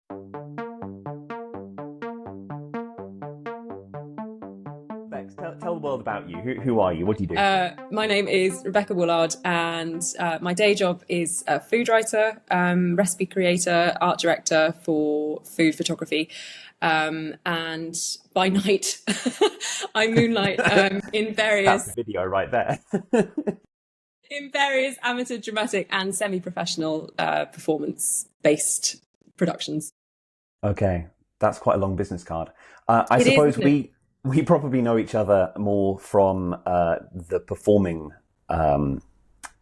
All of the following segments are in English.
Bex, tell the world about you. Who are you? What do you do? My name is Rebecca Woollard, and my day job is a food writer, recipe creator, art director for food photography. And by night, I moonlight That's the video right there. in various amateur, dramatic, and semi-professional performance-based productions. Okay, that's quite a long business card. I It is, suppose isn't it? we probably know each other more from the performing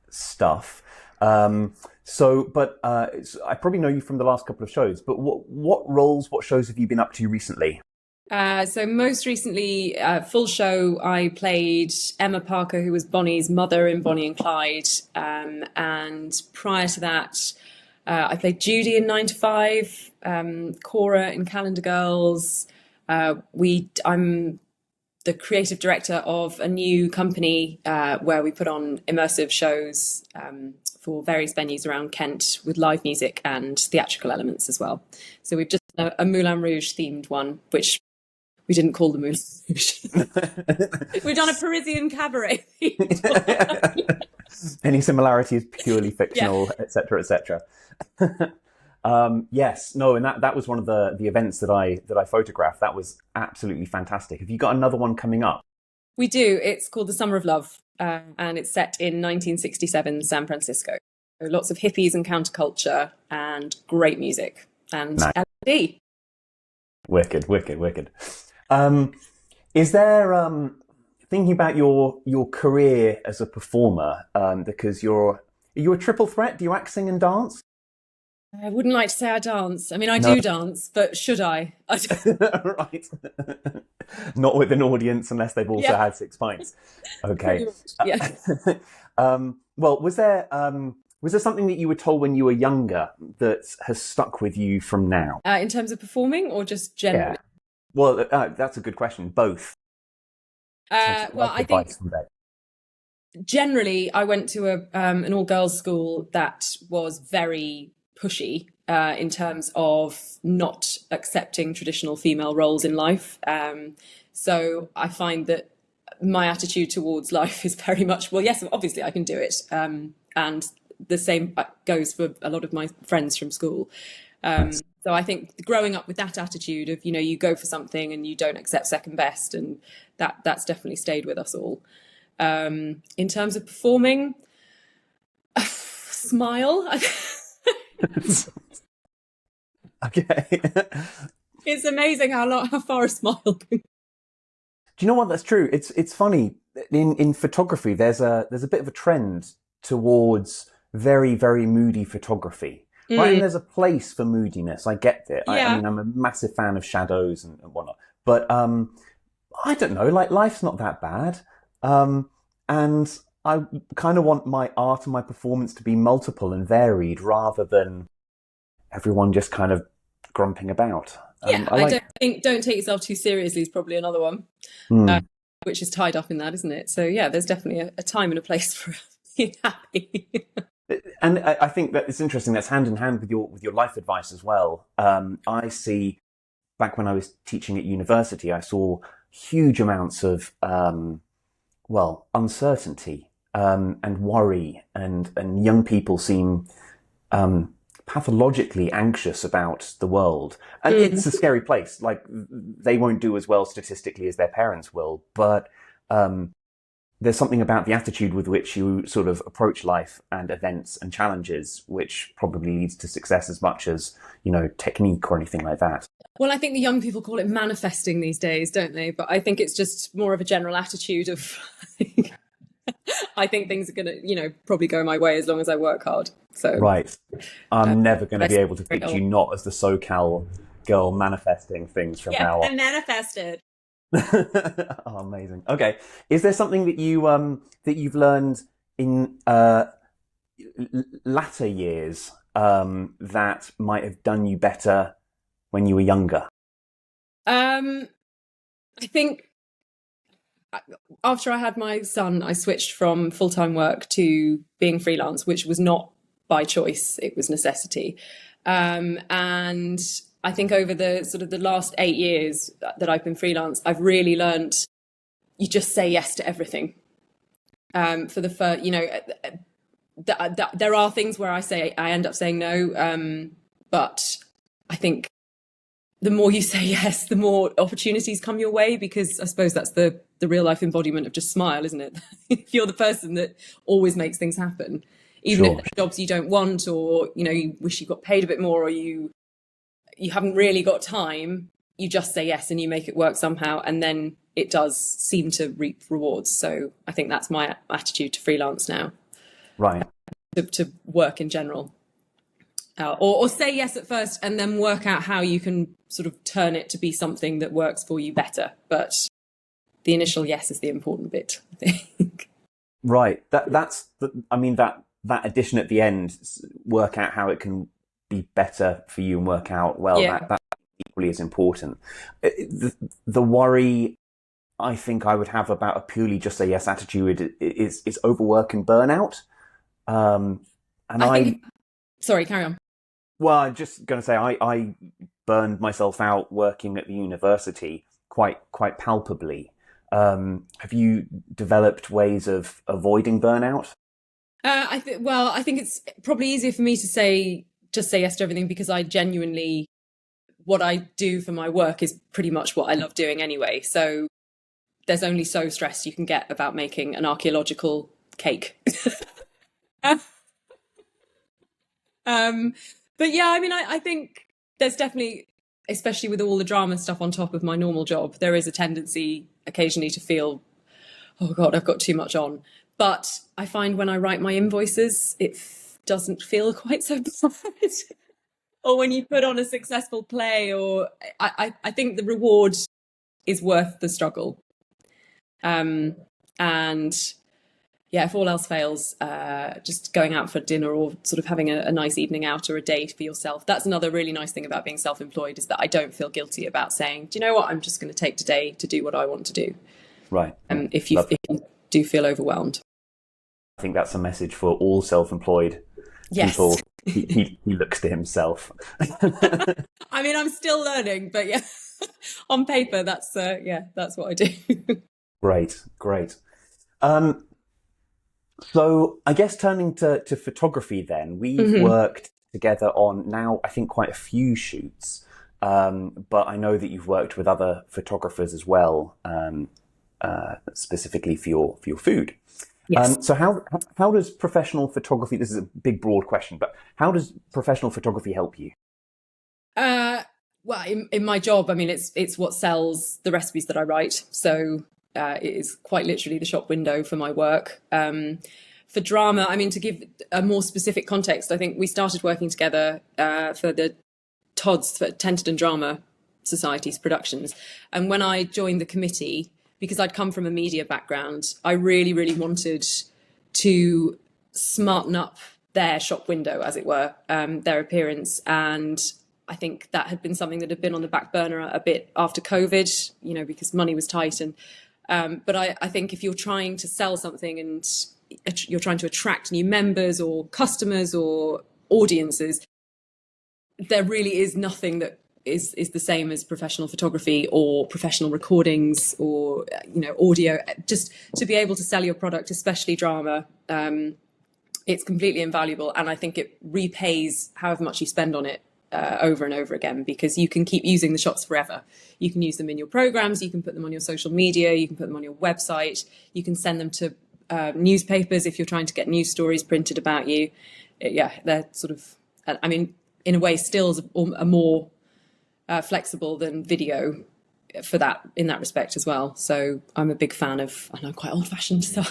stuff. I probably know you from the last couple of shows. But what roles, what shows have you been up to recently? So most recently, full show, I played Emma Parker, who was Bonnie's mother in Bonnie and Clyde. And prior to that, I played Judy in 9 to 5, Cora in Calendar Girls. I'm the creative director of a new company where we put on immersive shows for various venues around Kent with live music and theatrical elements as well. So we've just done a Moulin Rouge themed one, which we didn't call the Moulin Rouge. We've done a Parisian cabaret themed one. Any similarities purely Yeah. fictional, etc., etc. Yes, no, and that was one of the events that I photographed. That was absolutely fantastic. Have you got another one coming up? We do. It's called The Summer of Love, and it's set in 1967 San Francisco. So lots of hippies and counterculture and great music and Nice. LSD. Wicked, wicked, wicked. Is there thinking about your career as a performer? Because are you a triple threat? Do you act, sing, and dance? I wouldn't like to say I dance. I mean, I No, do dance, but should I? right. Not with an audience unless they've also Yeah, had 6 pints. pretty Okay. much. Yeah. Well, was there something that you were told when you were younger that has stuck with you from now? In terms of performing or just Yeah. generally? Well, that's a good question. Both. Some sort of Well, life I think advice from there. generally I went to an all-girls school that was very pushy in terms of not accepting traditional female roles in life. So I find that my attitude towards life is very much, well, yes, obviously I can do it. And the same goes for a lot of my friends from school. Nice. So I think growing up with that attitude of, you go for something and you don't accept second best, and that's definitely stayed with us all. In terms of performing, smile. Okay. It's amazing how far a smile can. Do you know what? That's true. It's funny in photography. There's a bit of a trend towards very very moody photography, right? And Mm, there's a place for moodiness. I get it. I yeah, mean, I'm a massive fan of shadows and whatnot. But I don't know. Like life's not that bad, and I kind of want my art and my performance to be multiple and varied rather than everyone just kind of grumping about. yeah. I I like. don't think don't take yourself too seriously is probably another one, uh, Hmm. which is tied up in that, isn't it? So yeah, there's definitely a time and a place for being happy. And I think that it's interesting. That's hand in hand with your life advice as well. I see back when I was teaching at university, I saw huge amounts of uncertainty and worry, and young people seem pathologically anxious about the world, and Mm. it's a scary place. Like they won't do as well statistically as their parents will, but um, there's something about the attitude with which you sort of approach life and events and challenges, which probably leads to success as much as, technique or anything like that. Well, I think the young people call it manifesting these days, don't they? But I think it's just more of a general attitude of I think things are gonna, probably go my way as long as I work hard. So Right. I'm never going to I be able to celebrate picture all. you not as the SoCal girl manifesting things from Yeah, now I manifested. on. Oh, amazing. Okay. Is there something that you've learned in latter years that might have done you better when you were younger? Um, I think after I had my son, I switched from full-time work to being freelance, which was not by choice, it was necessity. And I think over the sort of the last 8 years that I've been freelance, I've really learned you just say yes to everything. For the first, there are things where I end up saying no, but I think the more you say yes, the more opportunities come your way, because I suppose that's the real life embodiment of just smile, isn't it? If you're the person that always makes things happen, even if they're jobs you don't want, or you wish you got paid a bit more, or you haven't really got time, you just say yes and you make it work somehow, and then it does seem to reap rewards. So I think that's my attitude to freelance now. Right. To work in general. Or say yes at first and then work out how you can sort of turn it to be something that works for you better. But the initial yes is the important bit, I think. Right. That addition at the end, work out how it can be better for you and work out, well, that equally is important. The worry I think I would have about a purely just say yes attitude is overwork and burnout. Sorry, carry on. Well, I'm just going to say I burned myself out working at the university quite palpably. Have you developed ways of avoiding burnout? I think it's probably easier for me to just say yes to everything, because I genuinely, what I do for my work is pretty much what I love doing anyway. So there's only so stressed you can get about making an archaeological cake. But yeah, I mean, I think there's definitely, especially with all the drama stuff on top of my normal job, there is a tendency occasionally to feel, oh God, I've got too much on. But I find when I write my invoices, it doesn't feel quite so bad. Or when you put on a successful play, or I think the reward is worth the struggle. And yeah, if all else fails, just going out for dinner or sort of having a nice evening out or a date for yourself. That's another really nice thing about being self-employed, is that I don't feel guilty about saying, do you know what, I'm just going to take today to do what I want to do. Right. If you do feel overwhelmed. I think that's a message for all self-employed people. He looks to himself. I mean, I'm still learning, but yeah, on paper, that's what I do. Great. So I guess turning to photography then, we've worked together on now, I think, quite a few shoots. But I know that you've worked with other photographers as well, specifically for your food. Yes. So how does professional photography, this is a big, broad question, but how does professional photography help you? Well, in my job, I mean, it's what sells the recipes that I write. So it is quite literally the shop window for my work. For drama, I mean, to give a more specific context, I think we started working together for the TODS, for Tenterden Drama Society's productions. And when I joined the committee, because I'd come from a media background, I really, really wanted to smarten up their shop window, as it were, their appearance. And I think that had been something that had been on the back burner a bit after COVID, because money was tight. But I think if you're trying to sell something and you're trying to attract new members or customers or audiences, there really is nothing that is the same as professional photography or professional recordings or audio. Just to be able to sell your product, especially drama, it's completely invaluable, and I think it repays however much you spend on it over and over again, because you can keep using the shots forever. You can use them in your programs, you can put them on your social media, you can put them on your website, you can send them to newspapers if you're trying to get news stories printed about you. They're sort of, I mean, in a way, stills are more flexible than video in that respect as well. So I'm a big fan of, and I'm quite old-fashioned, so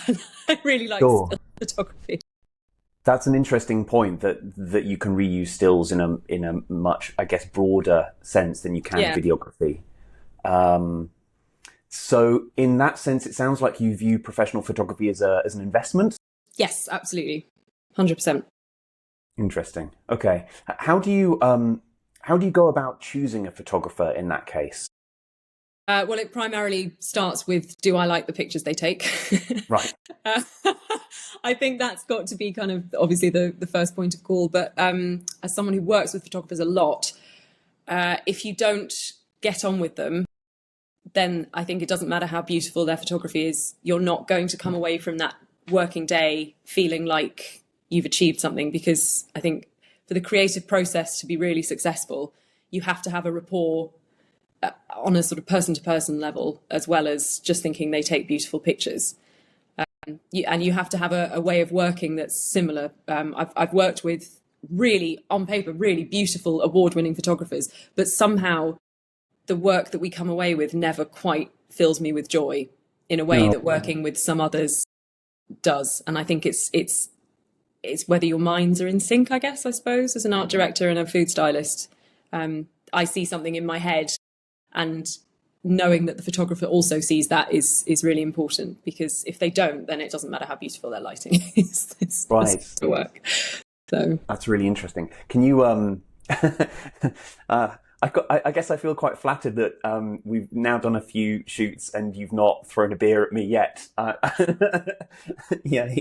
I really like still photography. That's an interesting point, that you can reuse stills in a much, I guess, broader sense than you can videography. So in that sense, it sounds like you view professional photography as an investment. Yes, absolutely, 100%. Interesting. Okay, how do you go about choosing a photographer in that case? Well, it primarily starts with, do I like the pictures they take? Right. I think that's got to be kind of obviously the first point of call. But as someone who works with photographers a lot, if you don't get on with them, then I think it doesn't matter how beautiful their photography is. You're not going to come away from that working day feeling like you've achieved something, because I think for the creative process to be really successful, you have to have a rapport on a sort of person to person level, as well as just thinking they take beautiful pictures. And you have to have a way of working that's similar. I've worked with really, on paper, really beautiful award-winning photographers, but somehow the work that we come away with never quite fills me with joy in a way that working with some others does. And I think it's whether your minds are in sync, I guess, I suppose, as an art director and a food stylist. I see something in my head, and knowing that the photographer also sees that is really important, because if they don't, then it doesn't matter how beautiful their lighting is. It's right just to work. So that's really interesting. Can you I guess I feel quite flattered that we've now done a few shoots and you've not thrown a beer at me yet. Yeah.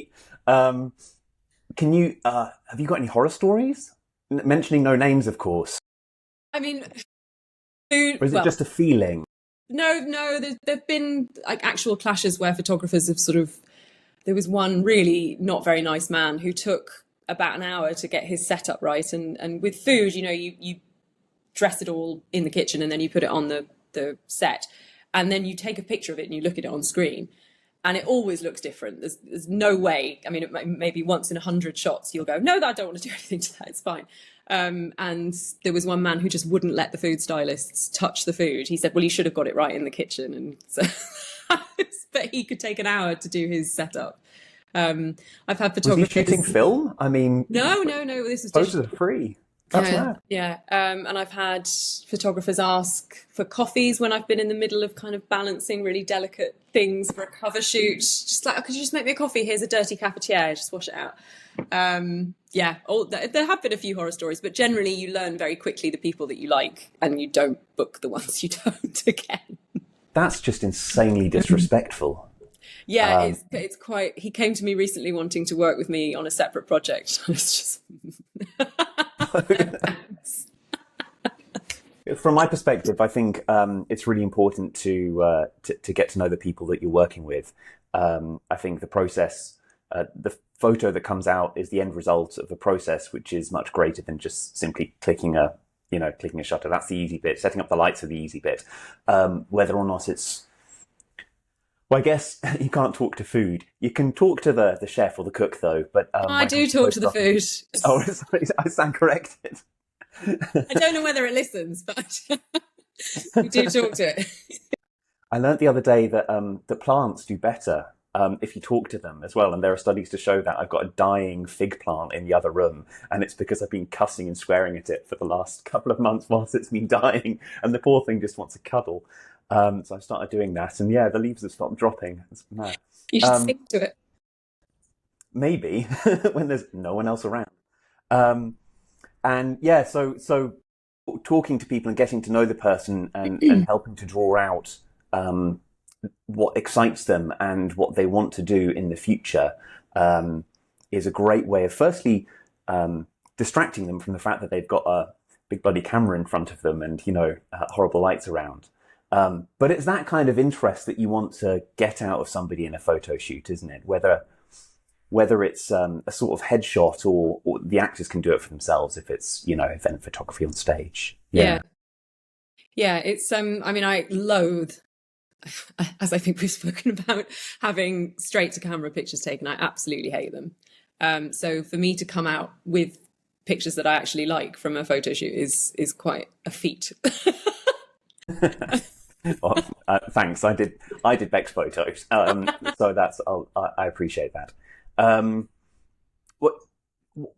Can you have you got any horror stories? Mentioning no names, of course. I mean, food, or is it just a feeling? No, there've been like actual clashes where photographers have sort of. There was one really not very nice man who took about an hour to get his setup right, and with food, you dress it all in the kitchen and then you put it on the set, and then you take a picture of it and you look at it on screen, and it always looks different. There's no way. I mean, maybe once in 100 shots you'll go, no, I don't want to do anything to that. It's fine. And there was one man who just wouldn't let the food stylists touch the food. He said, well, you should have got it right in the kitchen. And so, but he could take an hour to do his setup. I've had photographers. Was he shooting film? I mean, no. This was photos are free. That's mad. Yeah. And I've had photographers ask for coffees when I've been in the middle of kind of balancing really delicate things for a cover shoot. Just like, oh, could you just make me a coffee? Here's a dirty cafetiere. Just wash it out. There have been a few horror stories, but generally you learn very quickly the people that you like, and you don't book the ones you don't again. That's just insanely disrespectful. Yeah, it's quite. He came to me recently wanting to work with me on a separate project. I was just. From my perspective, I think it's really important to get to know the people that you're working with. I think the process, the photo that comes out is the end result of a process which is much greater than just simply clicking a shutter. That's the easy bit. Setting up the lights are the easy bit. Whether or not it's, well, I guess you can't talk to food. You can talk to the chef or the cook, though. But I do talk to the food. Oh, sorry, I stand corrected. I don't know whether it listens, but we do talk to it. I learnt the other day that that plants do better if you talk to them as well. And there are studies to show that. I've got a dying fig plant in the other room, and it's because I've been cussing and swearing at it for the last couple of months whilst it's been dying, and the poor thing just wants a cuddle. So I started doing that, and yeah, the leaves have stopped dropping. It's mad. You should sing to it. Maybe when there's no one else around. And yeah, so talking to people and getting to know the person and helping to draw out what excites them and what they want to do in the future is a great way of firstly distracting them from the fact that they've got a big bloody camera in front of them and horrible lights around. But it's that kind of interest that you want to get out of somebody in a photo shoot, isn't it? Whether it's a sort of headshot or the actors can do it for themselves if it's, event photography on stage. Yeah. It's, I mean, I loathe, as I think we've spoken about, having straight to camera pictures taken. I absolutely hate them. So for me to come out with pictures that I actually like from a photo shoot is quite a feat. Well, thanks. I did Beck's photos. So I appreciate that.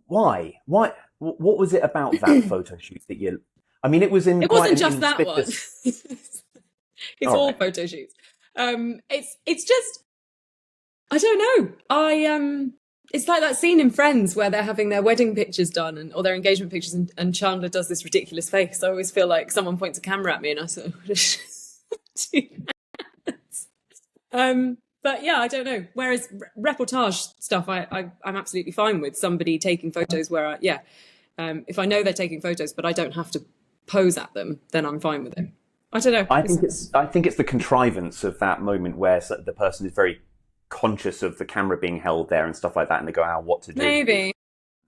Why? What was it about that photo shoot that you? I mean, it was in. It wasn't just that one. It's all right. photo shoots. It's just, I don't know. It's like that scene in Friends where they're having their wedding pictures done or their engagement pictures, and Chandler does this ridiculous face. I always feel like someone points a camera at me, and I sort of do that. But yeah, I don't know. Whereas reportage stuff, I'm absolutely fine with somebody taking photos where if I know they're taking photos, but I don't have to pose at them, then I'm fine with it. I don't know. I think it's the contrivance of that moment where the person is very conscious of the camera being held there and stuff like that, and they go, "Oh, what to do?" Maybe.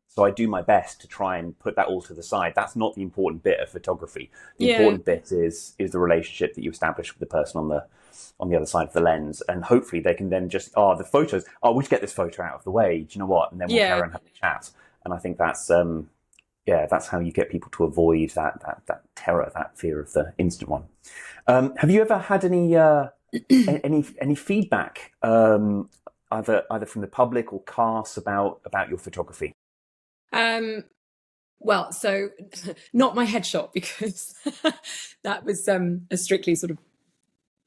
So I do my best to try and put that all to the side. That's not the important bit of photography. The important bit is the relationship that you establish with the person on the other side of the lens, and hopefully they can then just the photos. Oh, we should get this photo out of the way. Do you know what? And then we'll carry on having a chat. And I think that's that's how you get people to avoid that terror, that fear of the instant one. Have you ever had any feedback, either from the public or cast about your photography? Well, so not my headshot, because that was a strictly sort of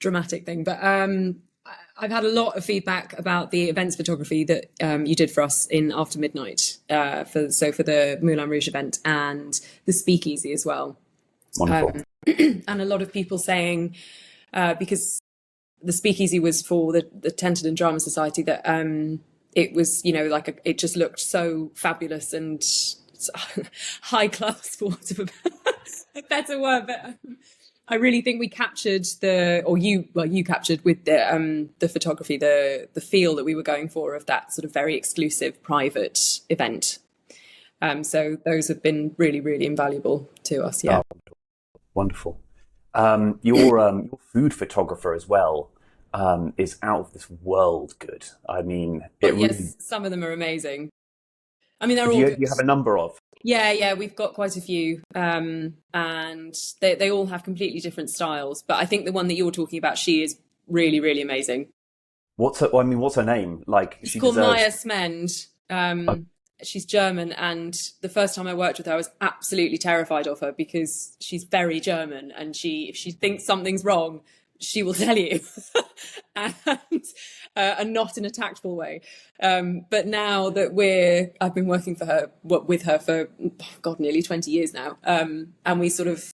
dramatic thing. But I've had a lot of feedback about the events photography that you did for us in After Midnight, for the Moulin Rouge event and the Speakeasy as well. Wonderful. And a lot of people saying, because the Speakeasy was for the Tenterden Drama Society, that it was, it just looked so fabulous and high class, for want of a better word. But I really think we captured you captured with the photography, the feel that we were going for of that sort of very exclusive private event. So those have been really, really invaluable to us. Yeah. Oh, wonderful. Your food photographer as well is out of this world good. I mean, yes, some of them are amazing. I mean, they're all good. You have a number of? Yeah, we've got quite a few, and they all have completely different styles. But I think the one that you're talking about, she is really, really amazing. What's her name? Like, she's called Maya Smend. She's German, and the first time I worked with her, I was absolutely terrified of her because she's very German, and if she thinks something's wrong, she will tell you, and not in a tactful way. But now that I've been working with her for nearly 20 years now, and we sort of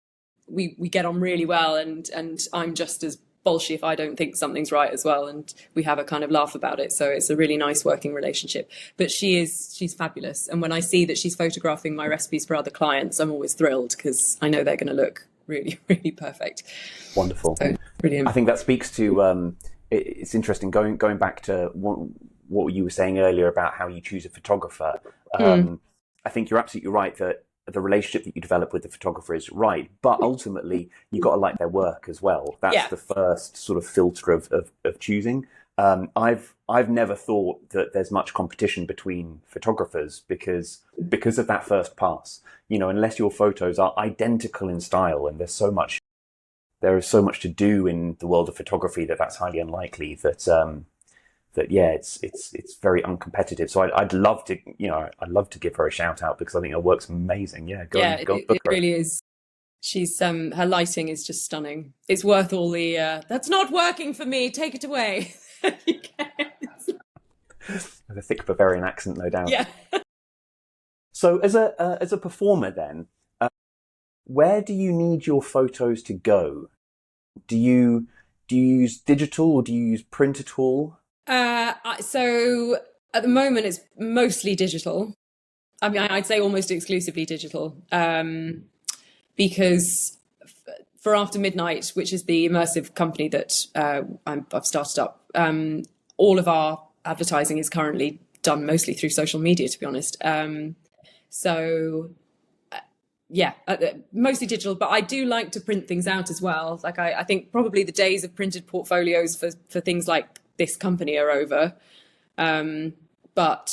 we get on really well, and I'm just as bolshy if I don't think something's right as well, and we have a kind of laugh about it. So it's a really nice working relationship. But she's fabulous, and when I see that she's photographing my recipes for other clients, I'm always thrilled because I know they're going to look really, really perfect. Wonderful. So, brilliant. I think that speaks to it's interesting going back to what you were saying earlier about how you choose a photographer. I think you're absolutely right that the relationship that you develop with the photographer is right, but ultimately you've got to like their work as well. That's the first sort of filter of choosing. I've never thought that there's much competition between photographers because of that first pass. Unless your photos are identical in style, and there is so much to do in the world of photography that's highly unlikely that it's very uncompetitive. So I'd love to give her a shout out because I think her work's amazing. Yeah, it really is. She's her lighting is just stunning. It's worth all the that's not working for me, take it away. You with a thick Bavarian accent, no doubt. Yeah. So as a performer then, where do you need your photos to go? Do you use digital or do you use print at all? So at the moment it's mostly digital. I mean, I'd say almost exclusively digital, because for After Midnight, which is the immersive company that I've started up, all of our advertising is currently done mostly through social media, to be honest. Mostly digital, but I do like to print things out as well. Like I think probably the days of printed portfolios for things like this company are over. But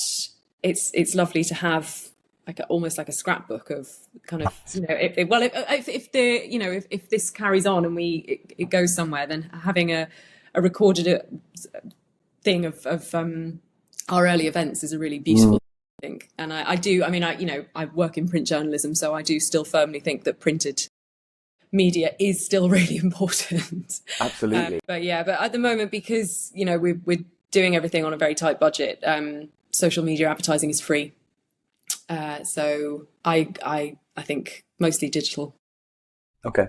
it's lovely to have almost like a scrapbook of kind of, if this carries on and it goes somewhere, then having a recorded thing of our early events is a really beautiful thing. And I work in print journalism, so I do still firmly think that printed media is still really important. Absolutely. But at the moment, because we're doing everything on a very tight budget, social media advertising is free. So I think mostly digital. Okay.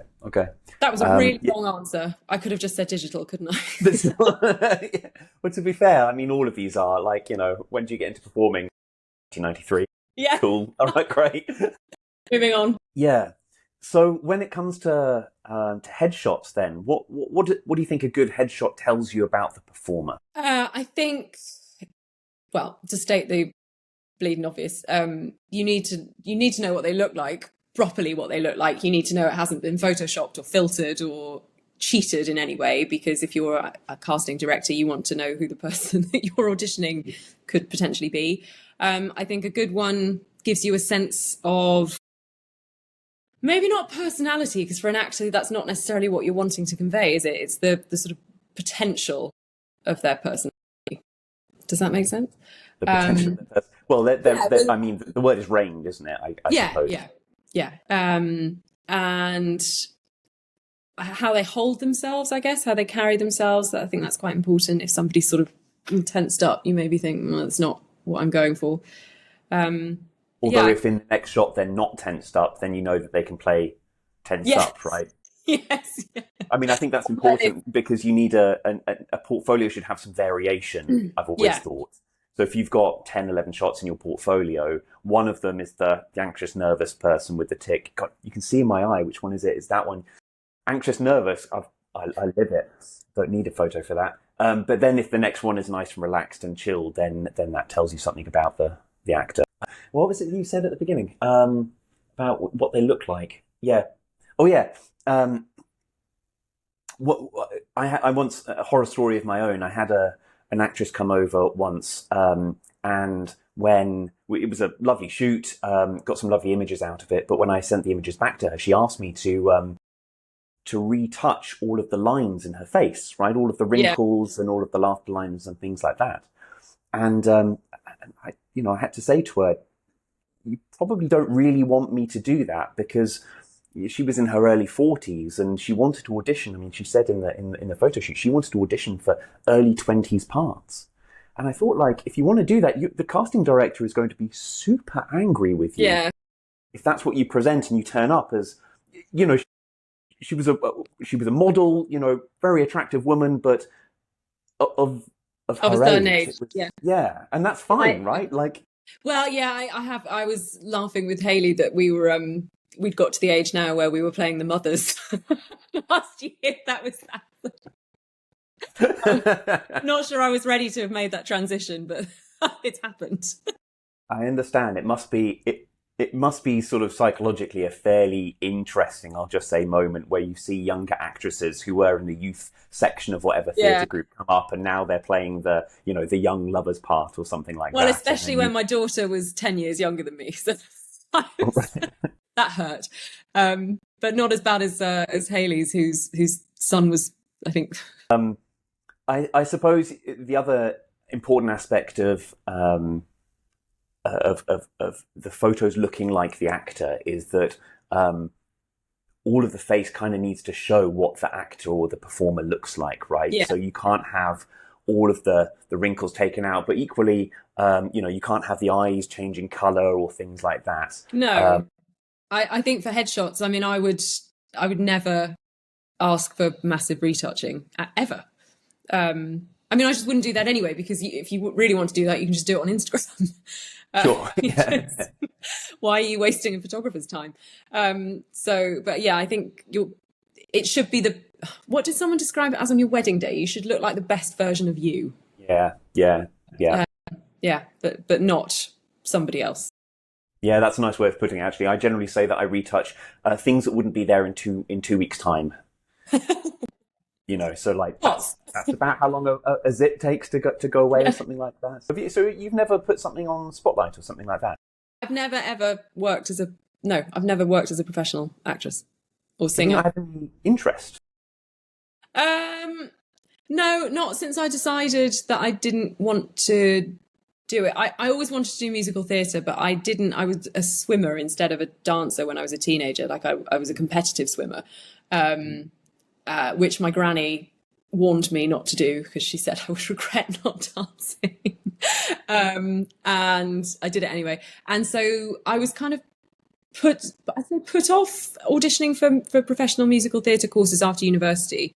That was a really long answer. I could have just said digital, couldn't I? Well, to be fair, I mean, all of these are like, when do you get into performing? 1993. Yeah. Cool. All right, great. Moving on. Yeah. So when it comes to headshots, then what do you think a good headshot tells you about the performer? I think, well, to state the bleeding obvious, you need to know what they look like, properly what they look like. You need to know it hasn't been photoshopped or filtered or cheated in any way, because if you're a casting director, you want to know who the person that you're auditioning could potentially be. I think a good one gives you a sense of maybe not personality, because for an actor, that's not necessarily what you're wanting to convey, is it? It's the sort of potential of their personality. Does that make sense? The potential. Um, Well, yeah, well, I mean, the word is range, isn't it? I yeah, suppose. yeah, yeah. And how they hold themselves, I guess, how they carry themselves. I think that's quite important. If somebody's sort of tensed up, you maybe think, well, that's not what I'm going for. Although Yeah, if in the next shot they're not tensed up, then you know that they can play tensed up, yes, right? yes, yeah. I mean, I think that's Well, important because you need a portfolio should have some variation, I've always yeah, thought. So if you've got 10, 11 shots in your portfolio, one of them is the anxious, nervous person with the tick. God, you can see in my eye, which one is it? Is that one? Anxious, nervous, I live it. Don't need a photo for that. But then if the next one is nice and relaxed and chilled, then that tells you something about the actor. What was it you said at the beginning? About what they look like. Yeah. Oh yeah. What I once, a horror story of my own. I had an actress come over once, and when it was a lovely shoot, got some lovely images out of it. But when I sent the images back to her, she asked me to retouch all of the lines in her face, right? All of the yeah. wrinkles and all of the laughter lines and things like that. And I had to say to her, you probably don't really want me to do that because she was in her early 40s and she wanted to audition. I mean, she said in the photo shoot she wanted to audition for early 20s parts. And I thought, like, if you want to do that, the casting director is going to be super angry with you Yeah. if that's what you present and you turn up as, you know, she was a model, very attractive woman, but of Of a her certain age. age. It was, Yeah. yeah, and that's I, fine, right? Like, well, yeah, I was laughing with Haley that we'd got to the age now where we were playing the mothers last year. That was that. Not sure I was ready to have made that transition, but it's happened. I understand. It must be sort of psychologically a fairly interesting, I'll just say, moment where you see younger actresses who were in the youth section of whatever Yeah. theatre group come up, and now they're playing the young lovers part or something like Well, that, and then especially when you. my daughter was 10 years younger than me. So that hurt. But not as bad as Haley's, whose son was, I think. I suppose the other important aspect of the photos looking like the actor is that all of the face kind of needs to show what the actor or the performer looks like, right? Yeah. So you can't have all of the wrinkles taken out, but equally, you can't have the eyes changing color or things like that. No, I think for headshots, I mean, I would never ask for massive retouching ever. I mean, I just wouldn't do that anyway, because if you really want to do that, you can just do it on Instagram. Sure. Yeah. Just, why are you wasting a photographer's time? But yeah, I think it should be what did someone describe it as on your wedding day? You should look like the best version of you. Yeah. Yeah. Yeah. Yeah, but not somebody else. Yeah, that's a nice way of putting it, actually. I generally say that I retouch things that wouldn't be there in 2 weeks' time. So like What? that's about how long a zip takes to go away or Yeah. something like that. So you've never put something on Spotlight or something like that? I've never ever worked as a no, I've never worked as a professional actress or Have you singer. not had any interest? Um, no, not since I decided that I didn't want to do it. I always wanted to do musical theatre, but I didn't. I was a swimmer instead of a dancer when I was a teenager. Like I was a competitive swimmer, which my granny warned me not to do because she said I would regret not dancing. And I did it anyway. And so I was kind of put off auditioning for professional musical theatre courses after university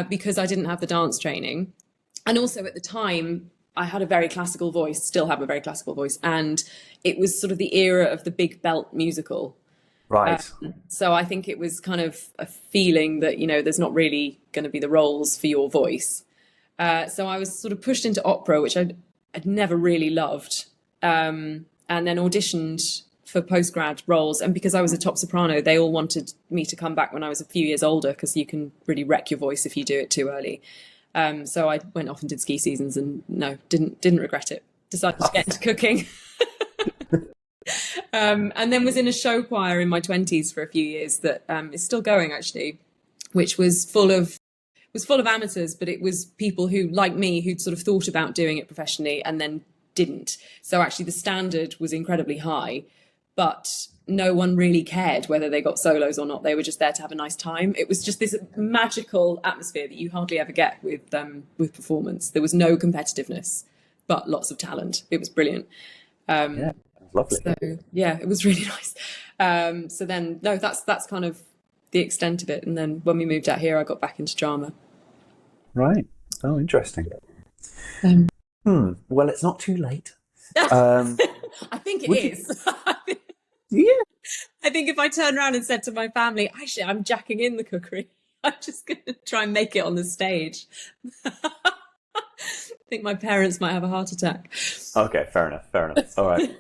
because I didn't have the dance training. And also at the time, I had a very classical voice, still have a very classical voice. And it was sort of the era of the big belt musical. Right. So I think it was kind of a feeling that, there's not really going to be the roles for your voice. So I was sort of pushed into opera, which I'd never really loved, and then auditioned for postgrad roles. And because I was a top soprano, they all wanted me to come back when I was a few years older, because you can really wreck your voice if you do it too early. So I went off and did ski seasons, and no, didn't regret it. Decided to get into cooking. And then was in a show choir in my 20s for a few years that is still going, actually, which was full of amateurs, but it was people who, like me, who'd sort of thought about doing it professionally and then didn't. So actually the standard was incredibly high, but no one really cared whether they got solos or not. They were just there to have a nice time. It was just this magical atmosphere that you hardly ever get with performance. There was no competitiveness, but lots of talent. It was brilliant. Yeah, lovely. So yeah, it was really nice. So then, no, that's kind of the extent of it. And then when we moved out here, I got back into drama. Right. Oh, interesting. Well, it's not too late. I think it is. Yeah. I think if I turned around and said to my family, actually, I'm jacking in the cookery, I'm just going to try and make it on the stage. I think my parents might have a heart attack. Okay, fair enough. All right.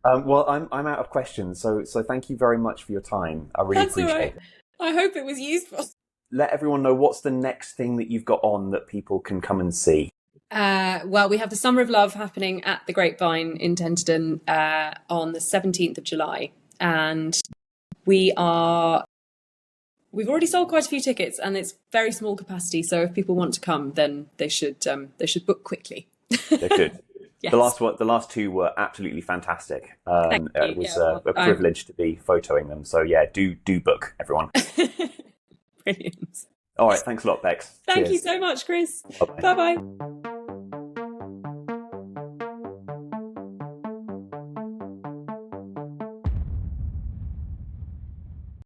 Well, I'm out of questions, so thank you very much for your time. I really appreciate it. I hope it was useful. Let everyone know what's the next thing that you've got on that people can come and see. Well, we have the Summer of Love happening at the Grapevine in Tenterden on the 17th of July, and we've already sold quite a few tickets, and it's very small capacity. So if people want to come, then they should book quickly. They're good. Yes. The last two were absolutely fantastic. It was a privilege to be photoing them. So yeah, do book, everyone. Brilliant. All right, thanks a lot, Bex. Thank you so much, Chris. Bye bye.